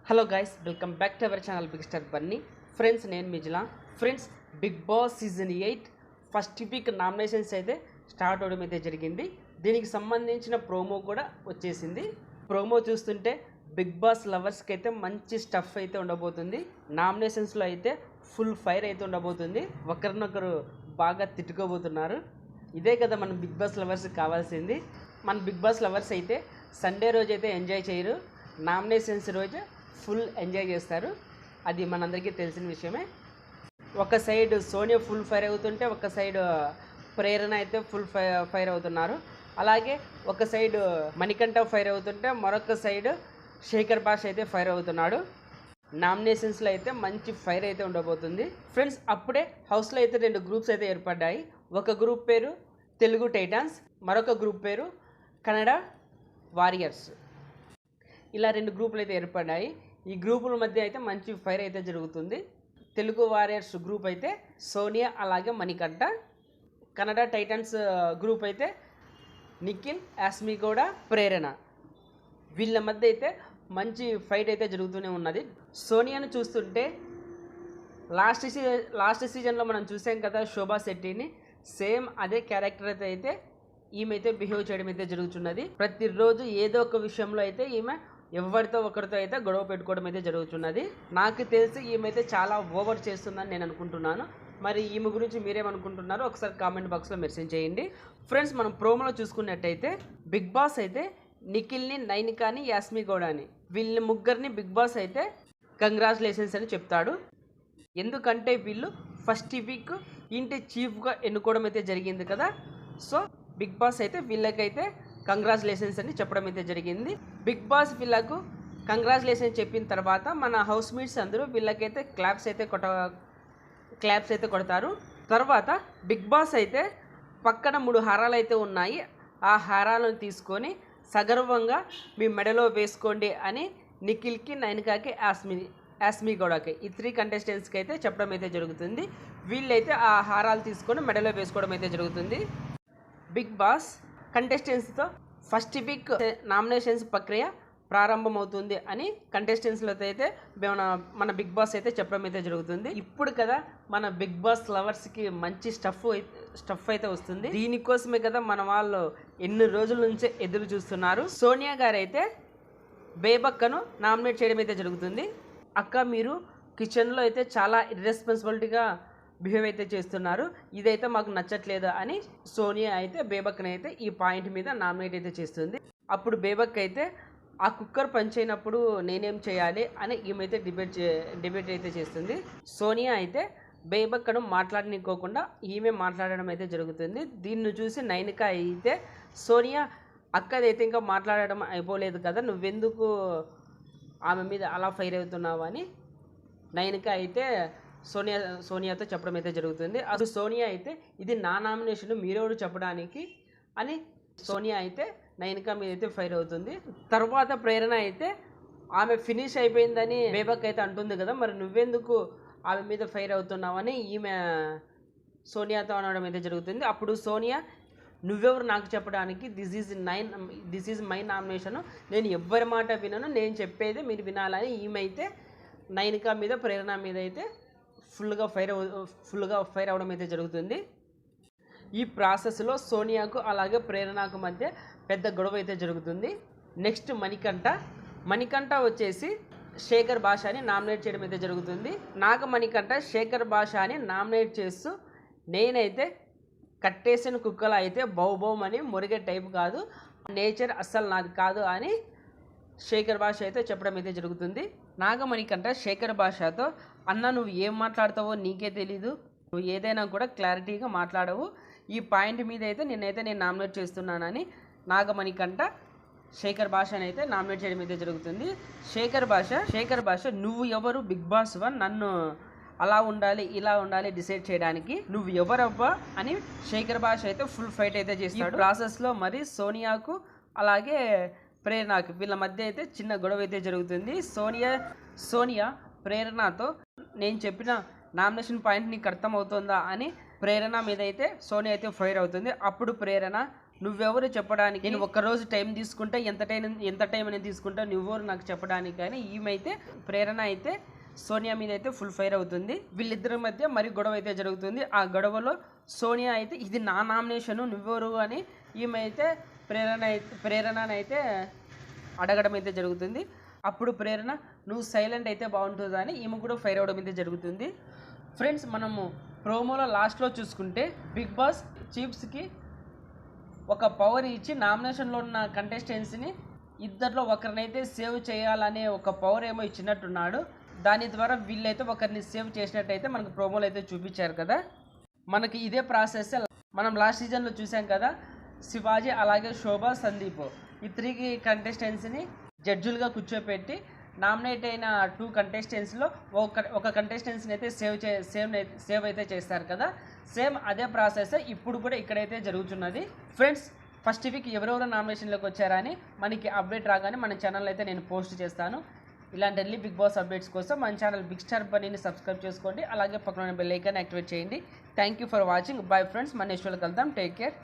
Hello guys, welcome back to our channel big star Bunny. Friends, నేను Mijila. Friends, Bigg Boss season 8 first week nominations అయితే start అవడం అయితే జరిగింది. దీనికి సంబంధించిన ప్రోమో కూడా వచ్చేసింది. ప్రోమో చూస్తుంటే బిగ్ బాస్ లవర్స్కి అయితే మంచి స్టఫ్ అయితే ఉండబోతుంది. నామినేషన్స్లో అయితే ఫుల్ ఫైర్ అయితే ఉండబోతుంది. ఒకరినొకరు బాగా తిట్టుకోబోతున్నారు. ఇదే కదా మన బిగ్ బాస్ లవర్స్కి కావాల్సింది. మన బిగ్ బాస్ లవర్స్ అయితే సండే రోజు అయితే ఎంజాయ్ చేయరు, నామినేషన్స్ రోజు ఫుల్ ఎంజాయ్ చేస్తారు. అది మనందరికీ తెలిసిన విషయమే. ఒక సైడ్ సోనియా ఫుల్ ఫైర్ అవుతుంటే ఒక సైడ్ ప్రేరణ అయితే ఫుల్ ఫైర్ అవుతున్నారు. అలాగే ఒక సైడ్ మణికంఠ ఫైర్ అవుతుంటే మరొక సైడ్ శేఖర్ భాష అయితే ఫైర్ అవుతున్నాడు. నామినేషన్స్లో అయితే మంచి ఫైర్ అయితే ఉండబోతుంది. ఫ్రెండ్స్, అప్పుడే హౌస్లో అయితే 2 గ్రూప్స్ అయితే ఏర్పడ్డాయి. ఒక గ్రూప్ పేరు తెలుగు టైటాన్స్, మరొక గ్రూప్ పేరు కన్నడ వారియర్స్. ఇలా 2 గ్రూపులు అయితే ఏర్పడ్డాయి. ఈ గ్రూపుల మధ్య అయితే మంచి ఫైర్ అయితే జరుగుతుంది. తెలుగు వారియర్స్ గ్రూప్ అయితే సోనియా అలాగే మణికంఠ. కన్నడ టైటన్స్ గ్రూప్ అయితే నిఖిల్, యాస్మిగౌడ, ప్రేరణ. వీళ్ళ మధ్య అయితే మంచి ఫైట్ అయితే జరుగుతూనే ఉన్నది. సోనియాను చూస్తుంటే లాస్ట్ సీజన్లో మనం చూసాం కదా శోభా శెట్టిని. సేమ్ అదే క్యారెక్టర్ అయితే ఈమె అయితే బిహేవ్ చేయడం అయితే జరుగుతున్నది. ప్రతిరోజు ఏదో ఒక విషయంలో అయితే ఈమె ఎవరితో ఒకరితో అయితే గొడవ పెట్టుకోవడం అయితే జరుగుతున్నది. నాకు తెలిసి ఈమె అయితే చాలా ఓవర్ చేస్తుందని నేను అనుకుంటున్నాను. మరి ఈమె గురించి మీరేమనుకుంటున్నారో ఒకసారి కామెంట్ బాక్స్లో మెసేజ్ చేయండి. ఫ్రెండ్స్, మనం ప్రోమోలో చూసుకున్నట్టయితే బిగ్ బాస్ అయితే నిఖిల్ని, నైనికాని, యాస్మిగౌడని వీళ్ళ ముగ్గురిని బిగ్ బాస్ అయితే కంగ్రాచులేషన్స్ అని చెప్తాడు. ఎందుకంటే వీళ్ళు ఫస్ట్ వీక్ ఇంటి చీఫ్గా ఎన్నుకోవడం అయితే జరిగింది కదా. సో బిగ్ బాస్ అయితే వీళ్ళకైతే కంగ్రాచులేషన్స్ అని చెప్పడం అయితే జరిగింది. బిగ్ బాస్ వీళ్ళకు కంగ్రాచులేషన్స్ చెప్పిన తర్వాత మన హౌస్ మేట్స్ అందరూ వీళ్ళకైతే క్లాప్స్ అయితే కొడతారు. తర్వాత బిగ్ బాస్ అయితే పక్కన 3 హారాలు అయితే ఉన్నాయి. ఆ హారాలను తీసుకొని సగర్వంగా మీ మెడలో వేసుకోండి అని నిఖిల్కి, నైనికాకి, యాస్మిగౌడకి ఈ 3 కంటెస్టెంట్స్కి అయితే చెప్పడం అయితే జరుగుతుంది. వీళ్ళైతే ఆ హారాలు తీసుకొని మెడలో వేసుకోవడం అయితే జరుగుతుంది. బిగ్ బాస్ కంటెస్టెంట్స్తో ఫస్ట్ వీక్ నామినేషన్స్ ప్రక్రియ ప్రారంభమవుతుంది అని కంటెస్టెంట్స్లో అయితే మన బిగ్ బాస్ అయితే చెప్పడం అయితే జరుగుతుంది. ఇప్పుడు కదా మన బిగ్ బాస్ లవర్స్కి మంచి స్టఫ్ అయితే వస్తుంది. దీనికోసమే కదా మన వాళ్ళు ఎన్ని రోజుల నుంచే ఎదురు చూస్తున్నారు. సోనియా గారు అయితే బేబక్కను నామినేట్ చేయడం అయితే జరుగుతుంది. అక్క, మీరు కిచెన్లో అయితే చాలా ఇర్రెస్పాన్సిబిలిటీగా బిహేవ్ అయితే చేస్తున్నారు, ఇదైతే మాకు నచ్చట్లేదు అని సోనియా అయితే బేబక్ని అయితే ఈ పాయింట్ మీద నామినేట్ అయితే చేస్తుంది. అప్పుడు బేబక్ అయితే ఆ కుక్కర్ పనిచేయనప్పుడు నేనేం చేయాలి అని ఈమెయితే డిబేట్ అయితే చేస్తుంది. సోనియా అయితే బేబక్కను మాట్లాడనికోకుండా ఈమె మాట్లాడడం అయితే జరుగుతుంది. దీన్ని చూసి నైనిక అయితే సోనియా, అక్కదైతే ఇంకా మాట్లాడడం అయిపోలేదు కదా, నువ్వెందుకు ఆమె మీద అలా ఫైర్ అవుతున్నావు అని నైనిక అయితే సోనియాతో చెప్పడం అయితే జరుగుతుంది. అది సోనియా అయితే ఇది నా నామినేషన్, మీరెవరు చెప్పడానికి అని సోనియా అయితే నైనిక మీద అయితే ఫైర్ అవుతుంది. తర్వాత ప్రేరణ అయితే ఆమె ఫినిష్ అయిపోయిందని బేబక్ అయితే అంటుంది కదా, మరి నువ్వెందుకు ఆమె మీద ఫైర్ అవుతున్నావని ఈమె సోనియాతో అనడం అయితే జరుగుతుంది. అప్పుడు సోనియా, నువ్వెవరు నాకు చెప్పడానికి, దిస్ ఈజ్ మై నామినేషన్, నేను ఎవ్వరి మాట వినను, నేను చెప్పేది మీరు వినాలని ఈమె అయితే నైనిక మీద, ప్రేరణ మీద అయితే ఫుల్గా ఫైర్ అవడం అయితే జరుగుతుంది. ఈ ప్రాసెస్లో సోనియాకు అలాగే ప్రేరణకు మధ్య పెద్ద గొడవ అయితే జరుగుతుంది. నెక్స్ట్ మణికంఠ వచ్చేసి శేఖర్ భాషని నామినేట్ చేయడం అయితే జరుగుతుంది. మణికంఠ శేఖర్ భాషని నామినేట్ చేస్తూ, నేనైతే కట్టేసిన కుక్కల అయితే బౌబౌమని మురిగే టైపు కాదు, నేచర్ అస్సలు నాది కాదు అని శేఖర్ భాష అయితే చెప్పడం అయితే జరుగుతుంది. మణికంఠ శేఖర్ భాషతో, అన్న నువ్వు ఏం మాట్లాడతావో నీకే తెలీదు, నువ్వు ఏదైనా కూడా క్లారిటీగా మాట్లాడవు, ఈ పాయింట్ మీద అయితే నేను నామినేట్ చేస్తున్నానని మణికంఠ శేఖర్ భాషని అయితే నామినేట్ చేయడం అయితే జరుగుతుంది. శేఖర్ భాష నువ్వు ఎవరు బిగ్ బాస్ 1 నన్ను అలా ఉండాలి ఇలా ఉండాలి డిసైడ్ చేయడానికి, నువ్వు ఎవరవ్వా అని శేఖర్ భాష అయితే ఫుల్ ఫైట్ అయితే చేస్తాడు. ప్రాసెస్లో మరి సోనియాకు అలాగే ప్రేరణకు వీళ్ళ మధ్య అయితే చిన్న గొడవ అయితే జరుగుతుంది. సోనియా ప్రేరణతో, నేను చెప్పిన నామినేషన్ పాయింట్ నీకు అర్థమవుతుందా అని ప్రేరణ మీద అయితే సోనియా అయితే ఫైర్ అవుతుంది. అప్పుడు ప్రేరణ, నువ్వెవరు చెప్పడానికి, నేను ఒక్కరోజు టైం తీసుకుంటే ఎంత టైం అనేది తీసుకుంటా, నువ్వెవరు నాకు చెప్పడానికి. కానీ ఈమెయితే ప్రేరణ అయితే సోనియా మీద అయితే ఫుల్ ఫైర్ అవుతుంది. వీళ్ళిద్దరి మధ్య మరి గొడవ అయితే జరుగుతుంది. ఆ గొడవలో సోనియా అయితే ఇది నా నామినేషను నువ్వెవరు అని ఈమె అయితే ప్రేరణనైతే అడగడం అయితే జరుగుతుంది. అప్పుడు ప్రేరణ నువ్వు సైలెంట్ అయితే బాగుంటుందా అని ఈమె కూడా ఫైర్ అవ్వడం అయితే జరుగుతుంది. ఫ్రెండ్స్, మనము ప్రోమోలో లాస్ట్లో చూసుకుంటే బిగ్ బాస్ చీఫ్స్కి ఒక పవర్ ఇచ్చి నామినేషన్లో ఉన్న కంటెస్టెంట్స్ని ఇద్దరిలో ఒకరినైతే సేవ్ చేయాలనే ఒక పవర్ ఏమో ఇచ్చినట్టున్నాడు. దాని ద్వారా వీళ్ళైతే ఒకరిని సేవ్ చేసినట్టయితే మనకు ప్రోమోలు అయితే చూపించారు కదా. మనకి ఇదే ప్రాసెస్ మనం లాస్ట్ సీజన్లో చూసాం కదా. శివాజీ అలాగే శోభ సందీప్ ఈ 3 కంటెస్టెంట్స్ని జడ్జులుగా కూర్చోపెట్టి నామినేట్ అయిన 2 కంటెస్టెంట్స్లో ఒక కంటెస్టెంట్స్ని అయితే సేవ్ అయితే చేస్తారు కదా. సేమ్ అదే ప్రాసెస్ ఇప్పుడు కూడా ఇక్కడైతే జరుగుతున్నది. ఫ్రెండ్స్, ఫస్ట్ వీక్ ఎవరెవరు నామినేషన్లోకి వచ్చారని మనకి అప్డేట్ రాగానే మన ఛానల్ అయితే నేను పోస్ట్ చేస్తాను. ఇలాంటి ఢిల్లీ బిగ్ బాస్ అప్డేట్స్ కోసం మన ఛానల్ బిగ్ స్టార్ బన్నీని సబ్స్క్రైబ్ చేసుకోండి. అలాగే పక్కన బెల్ ఐకాన్ యాక్టివేట్ చేయండి. Thank you for watching. Bye friends, మన నెక్స్ట్ వీడియోలో కలుద్దాం. Take care.